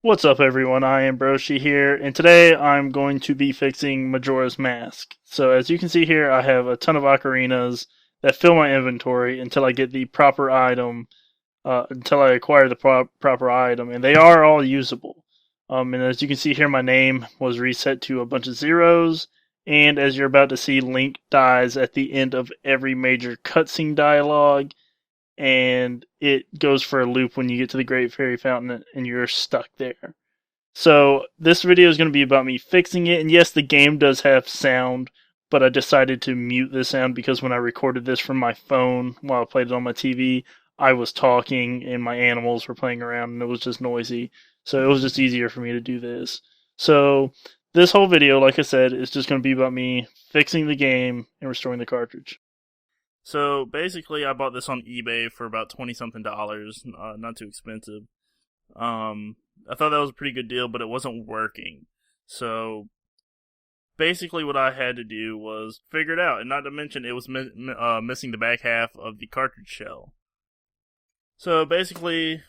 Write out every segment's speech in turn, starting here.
What's up, everyone? I am Broshi here, and today I'm going to be fixing Majora's Mask. So, as you can see here, I have a ton of ocarinas that fill my inventory until I get the proper item, until I acquire the proper item, and they are all usable. And as you can see here, my name was reset to a bunch of zeros, and as you're about to see, Link dies at the end of every major cutscene dialogue, and it goes for a loop when you get to the Great Fairy Fountain and you're stuck there. So this video is going to be about me fixing it, and yes, the game does have sound, but I decided to mute the sound because when I recorded this from my phone while I played it on my TV, I was talking and my animals were playing around and it was just noisy. So it was just easier for me to do this. So this whole video, like I said, is just going to be about me fixing the game and restoring the cartridge. So basically, I bought this on eBay for about 20 something dollars, not too expensive. I thought that was a pretty good deal, but it wasn't working. So basically, what I had to do was figure it out, and not to mention it was missing the back half of the cartridge shell. So basically,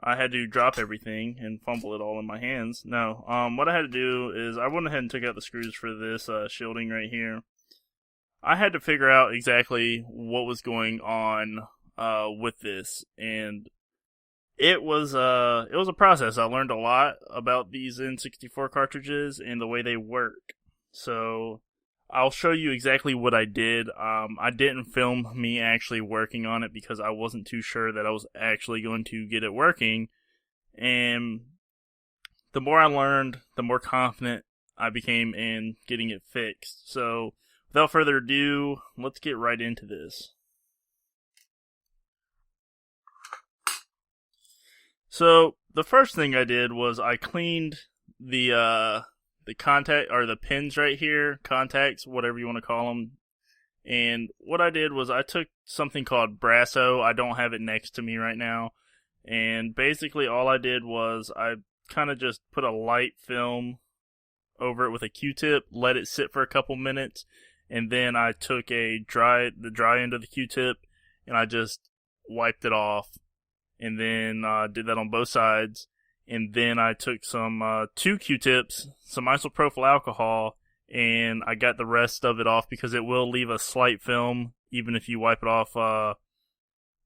I had to drop everything and fumble it all in my hands. No, what I had to do is I went ahead and took out the screws for this shielding right here. I had to figure out exactly what was going on with this, and it was a process. I learned a lot about these N64 cartridges and the way they work. So I'll show you exactly what I did. I didn't film me actually working on it because I wasn't too sure that I was actually going to get it working. And the more I learned, the more confident I became in getting it fixed. So without further ado, let's get right into this. So the first thing I did was I cleaned the contact or the pins right here, contacts, whatever you want to call them. And what I did was I took something called Brasso. I don't have it next to me right now. And basically all I did was I kind of just put a light film over it with a Q-tip, let it sit for a couple minutes, and then I took the dry end of the Q-tip and I just wiped it off. And then did that on both sides. And then I took some 2 Q-tips, some isopropyl alcohol, and I got the rest of it off because it will leave a slight film even if you wipe it off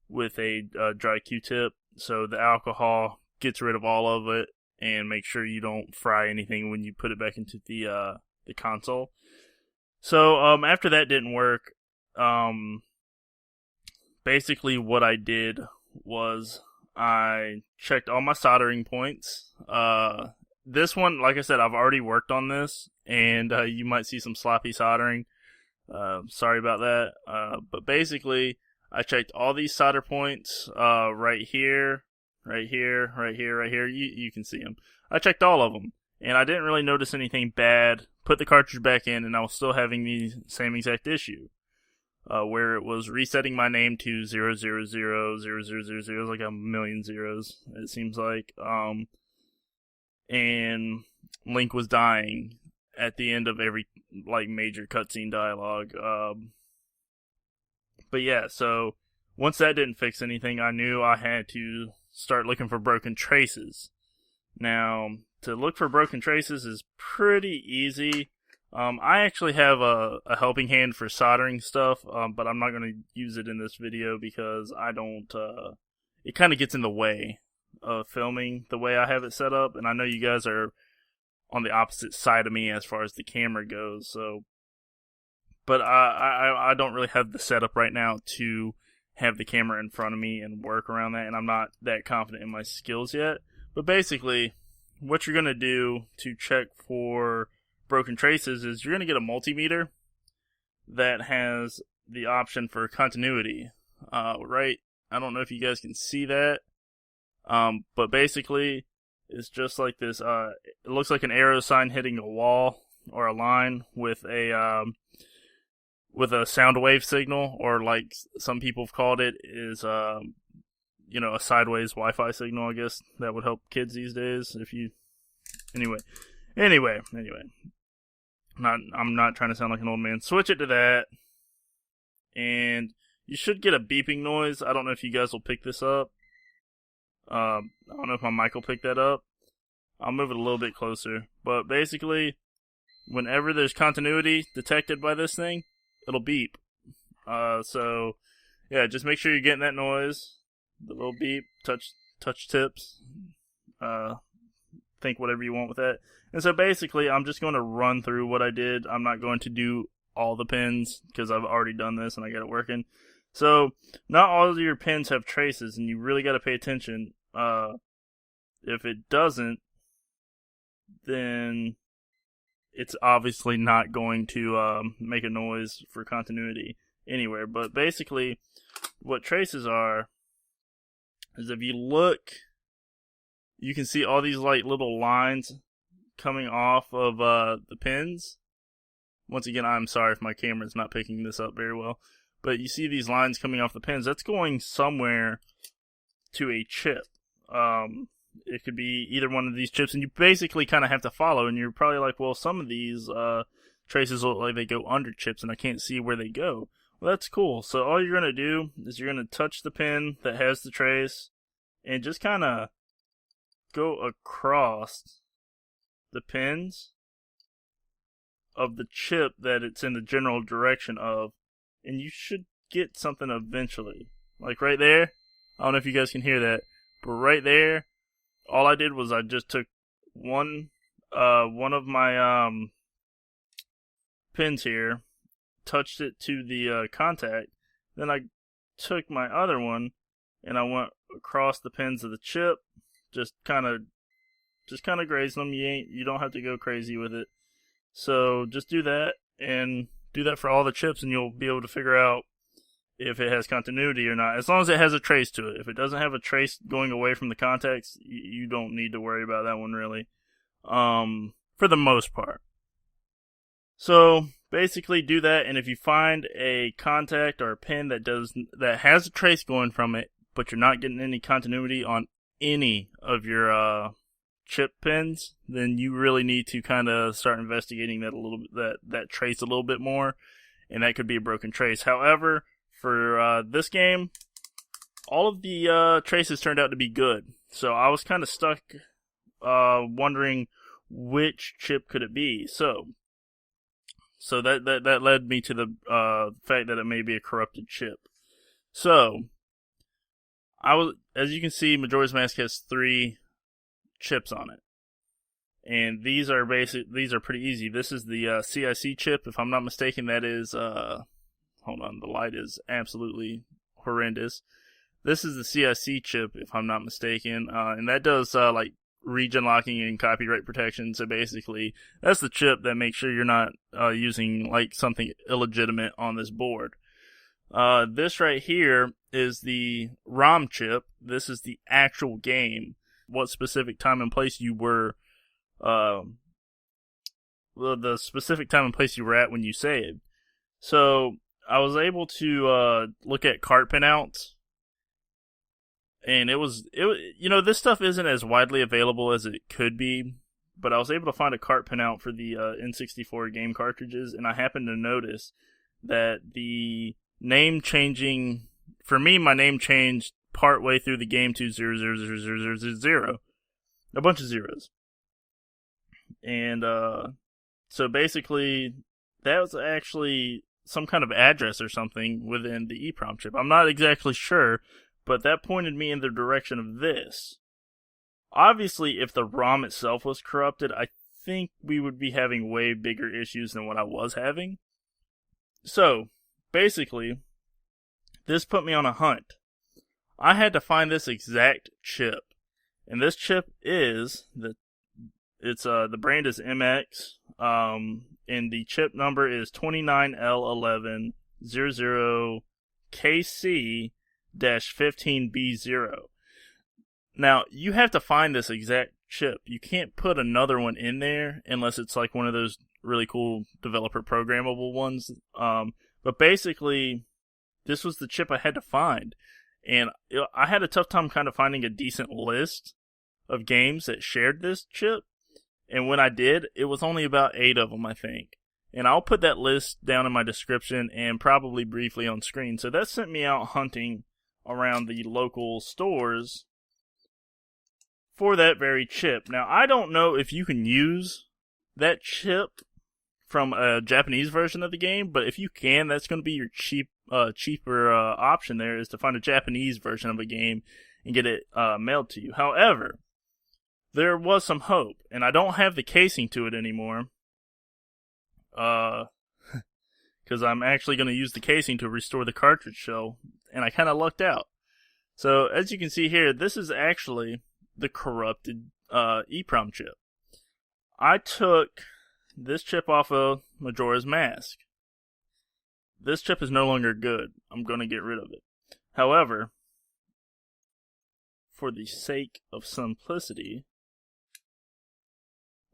with a dry Q-tip. So the alcohol gets rid of all of it and make sure you don't fry anything when you put it back into the console. So after that didn't work, basically what I did was I checked all my soldering points. This one, like I said, I've already worked on this, and you might see some sloppy soldering. Sorry about that. But basically, I checked all these solder points right here, right here, right here, right here. You can see them. I checked all of them, and I didn't really notice anything bad. Put the cartridge back in, and I was still having the same exact issue. Where it was resetting my name to 0000000, like a million zeros, it seems like. And Link was dying at the end of every major cutscene dialogue. But yeah, so once that didn't fix anything, I knew I had to start looking for broken traces. Now, to look for broken traces is pretty easy. I actually have a helping hand for soldering stuff, but I'm not going to use it in this video because I don't, it kind of gets in the way of filming the way I have it set up, and I know you guys are on the opposite side of me as far as the camera goes, so, but I don't really have the setup right now to have the camera in front of me and work around that, and I'm not that confident in my skills yet, but basically, what you're going to do to check for broken traces is you're going to get a multimeter that has the option for continuity. Right? I don't know if you guys can see that. But basically, it's just like this. It looks like an arrow sign hitting a wall or a line with a sound wave signal, or like some people have called it, is a sideways Wi-Fi signal. I guess that would help kids these days. If you anyway. I'm not trying to sound like an old man. Switch it to that, and you should get a beeping noise. I don't know if you guys will pick this up. I don't know if my mic will pick that up. I'll move it a little bit closer. But basically, whenever there's continuity detected by this thing, it'll beep. So yeah, just make sure you're getting that noise, the little beep, touch tips. Think whatever you want with that. And so basically, I'm just going to run through what I did. I'm not going to do all the pins because I've already done this and I got it working. So not all of your pins have traces, and you really got to pay attention. If it doesn't, then it's obviously not going to make a noise for continuity anywhere. But basically, what traces are is if you look, you can see all these like little lines coming off of the pins. Once again, I'm sorry if my camera's not picking this up very well, but you see these lines coming off the pins. That's going somewhere to a chip. It could be either one of these chips, and you basically kind of have to follow, and you're probably like, well, some of these traces look like they go under chips, and I can't see where they go. Well, that's cool. So all you're going to do is you're going to touch the pin that has the trace, and just kind of go across the pins of the chip that it's in the general direction of, and you should get something eventually. Like right there, I don't know if you guys can hear that, but right there, all I did was I just took one of my pins here, touched it to the contact, then I took my other one and I went across the pins of the chip, just kind of graze them. You don't have to go crazy with it. So just do that, and do that for all the chips, and you'll be able to figure out if it has continuity or not, as long as it has a trace to it. If it doesn't have a trace going away from the contacts, you don't need to worry about that one really, for the most part. So basically do that, and if you find a contact or a pin that has a trace going from it, but you're not getting any continuity on any of your chip pins, then you really need to kind of start investigating that a little bit, that trace a little bit more, and that could be a broken trace. However, for this game, all of the traces turned out to be good. So I was kind of stuck wondering which chip could it be. So that led me to the fact that it may be a corrupted chip. So as you can see, Majora's Mask has 3 chips on it. And these are pretty easy. This is the CIC chip, if I'm not mistaken. That is hold on, the light is absolutely horrendous. This is the CIC chip, if I'm not mistaken, and that does like region locking and copyright protection. So basically, that's the chip that makes sure you're not using like something illegitimate on this board. This right here is the ROM chip. This is the actual game. What specific time and place you were, the specific time and place you were at when you saved. So I was able to look at cart pinouts, and this stuff isn't as widely available as it could be, but I was able to find a cart pinout for the N64 game cartridges, and I happened to notice that the name changing, for me, my name changed partway through the game to 0000000, a bunch of zeros. And so basically, that was actually some kind of address or something within the EEPROM chip. I'm not exactly sure, but that pointed me in the direction of this. Obviously, if the ROM itself was corrupted, I think we would be having way bigger issues than what I was having. So, basically, this put me on a hunt. I had to find this exact chip. And this chip is the brand is MX, and the chip number is 29L1100KC-15B0. Now, you have to find this exact chip. You can't put another one in there unless it's like one of those really cool developer programmable ones. But basically, this was the chip I had to find. And I had a tough time kind of finding a decent list of games that shared this chip. And when I did, it was only about 8 of them, I think. And I'll put that list down in my description and probably briefly on screen. So that sent me out hunting around the local stores for that very chip. Now, I don't know if you can use that chip from a Japanese version of the game, but if you can, that's going to be your cheaper option there, is to find a Japanese version of a game and get it mailed to you. However, there was some hope, and I don't have the casing to it anymore, because I'm actually going to use the casing to restore the cartridge shell, and I kind of lucked out. So, as you can see here, this is actually the corrupted EEPROM chip. I took this chip off of Majora's Mask. This chip is no longer good. I'm going to get rid of it. However, for the sake of simplicity,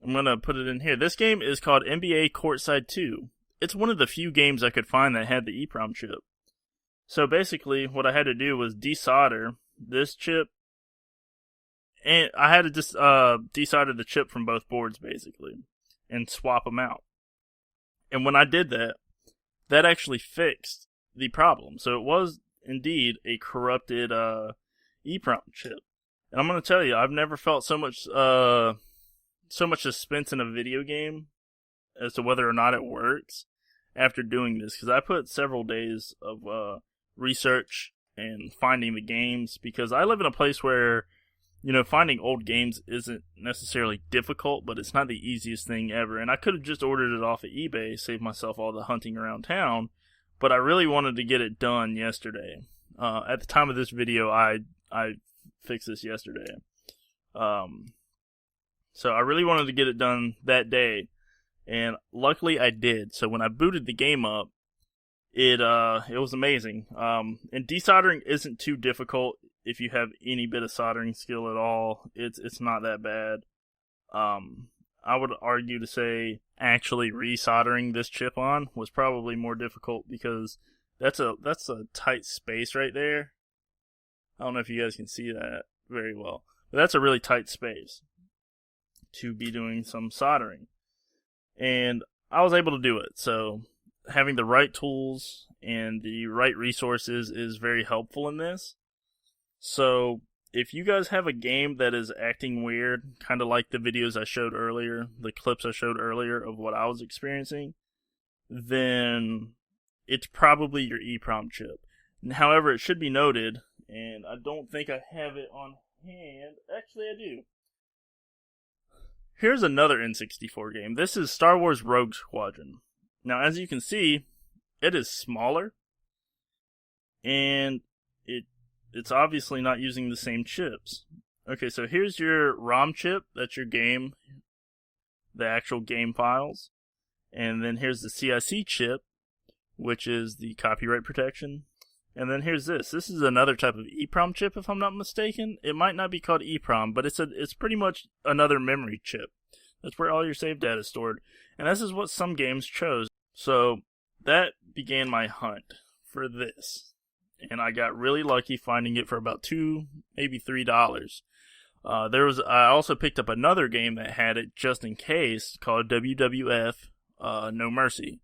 I'm going to put it in here. This game is called NBA Courtside 2. It's one of the few games I could find that had the EEPROM chip. So basically, what I had to do was desolder this chip, and I had to just desolder the chip from both boards, basically, and swap them out. And when I did that, that actually fixed the problem. So it was indeed a corrupted EEPROM chip. And I'm going to tell you, I've never felt so much suspense in a video game as to whether or not it works after doing this, because I put several days of research and finding the games, because I live in a place where, you know, finding old games isn't necessarily difficult, but it's not the easiest thing ever. And I could have just ordered it off of eBay, saved myself all the hunting around town, but I really wanted to get it done yesterday. At the time of this video, I fixed this yesterday. So I really wanted to get it done that day, and luckily I did. So when I booted the game up, it was amazing. And desoldering isn't too difficult if you have any bit of soldering skill at all. It's not that bad. I would argue to say actually resoldering this chip on was probably more difficult, because that's a tight space right there. I don't know if you guys can see that very well, but that's a really tight space to be doing some soldering. And I was able to do it. So having the right tools and the right resources is very helpful in this. So if you guys have a game that is acting weird, kind of like the videos I showed earlier, the clips I showed earlier of what I was experiencing, then it's probably your EEPROM chip. However, it should be noted, and I don't think I have it on hand. Actually, I do. Here's another N64 game. This is Star Wars Rogue Squadron. Now, as you can see, it is smaller, and it's obviously not using the same chips. Okay, so here's your ROM chip. That's your game, the actual game files. And then here's the CIC chip, which is the copyright protection. And then here's this. This is another type of EEPROM chip, if I'm not mistaken. It might not be called EEPROM, but it's pretty much another memory chip. That's where all your save data is stored. And this is what some games chose. So that began my hunt for this. And I got really lucky finding it for about $2, maybe $3. I also picked up another game that had it just in case, called WWF No Mercy.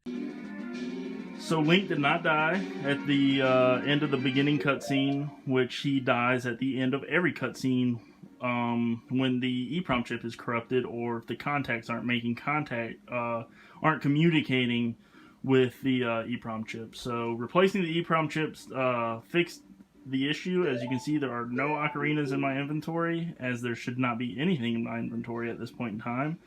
So Link did not die at the end of the beginning cutscene, which he dies at the end of every cutscene when the EEPROM chip is corrupted, or if the contacts aren't making contact, aren't communicating with the EEPROM chip. So replacing the EEPROM chips fixed the issue. As you can see, there are no ocarinas in my inventory, as there should not be anything in my inventory at this point in time.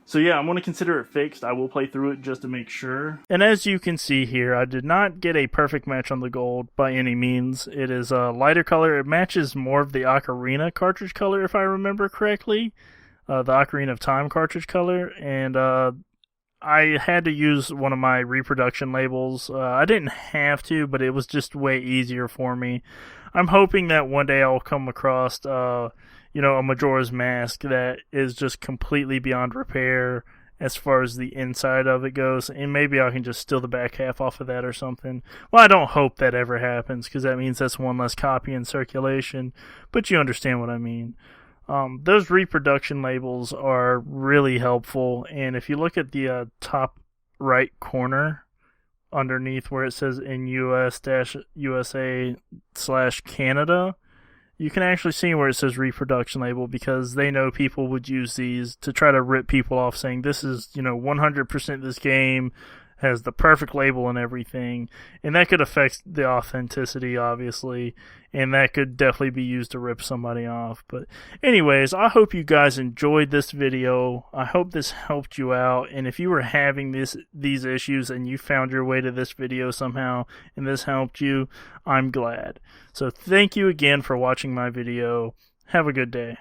So yeah, I'm going to consider it fixed. I will play through it just to make sure. And as you can see here, I did not get a perfect match on the gold by any means. It is a lighter color. It matches more of the Ocarina cartridge color, if I remember correctly. The Ocarina of Time cartridge color. And I had to use one of my reproduction labels. I didn't have to, but it was just way easier for me. I'm hoping that one day I'll come across a Majora's Mask that is just completely beyond repair as far as the inside of it goes, and maybe I can just steal the back half off of that or something. Well, I don't hope that ever happens, because that means that's one less copy in circulation, but you understand what I mean. Those reproduction labels are really helpful, and if you look at the top right corner underneath where it says in US-USA/Canada, you can actually see where it says reproduction label, because they know people would use these to try to rip people off, saying this is, 100% this game, has the perfect label and everything, and that could affect the authenticity, obviously, and that could definitely be used to rip somebody off. But anyways, I hope you guys enjoyed this video. I hope this helped you out, and if you were having these issues and you found your way to this video somehow and this helped you, I'm glad. So thank you again for watching my video. Have a good day.